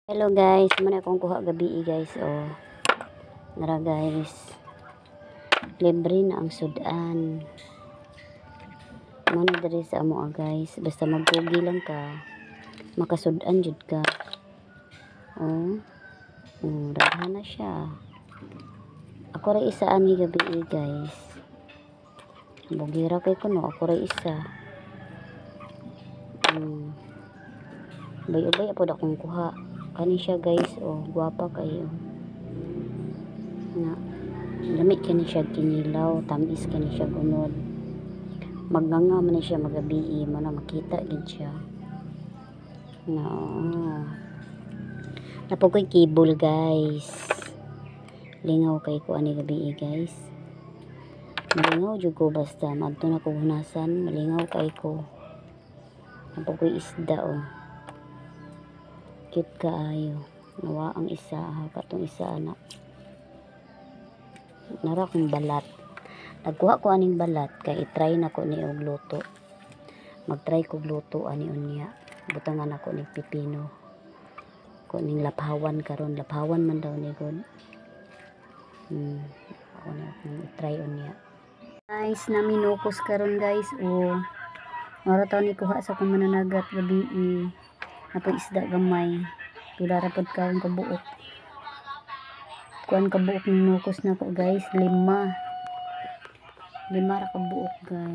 Hello guys, mana akong kuha gabi guys. Oh, nara guys, libre na ang sudan. Mana diri sa amo guys, basta magpugi lang ka, makasudan jud ka. Raghan na siya. Ako ra isa ani gabi guys. Bugira kay kuno, ako ra isa. Bay-ubay apod akong kuha. Kani siya guys, oh, guwapa kayo. Na, lamit kani siya kinilaw, tamis kani siya gunod. Magnganga man siya magabi, mana makita gid siya. Na, napokoy kibol guys. Lingaw kay ko ani gabi guys. Malingaw jud ko basta madto na ko hunasan, malingaw kay ko. Napokoy isda oh. Cute kaayo. Nawa ang isa, katong isa anak. Nara kong balat. Nagkuha ko aning balat kay i-try na ko ni og luto. Mag-try ko luto ani unya. Butangan ako ni pipino. Ko ning laphawan karon, laphawan man daw ni god. Ako na i-try unya. Guys, na minukos karon guys. Oh. Mara taw ni kuha sa kong mananagat gabi. Ato isda gamay. Pila ra pod kaon kabuok. Kuan kabuok ni nukos na ko guys, 5 ra kabuok guys.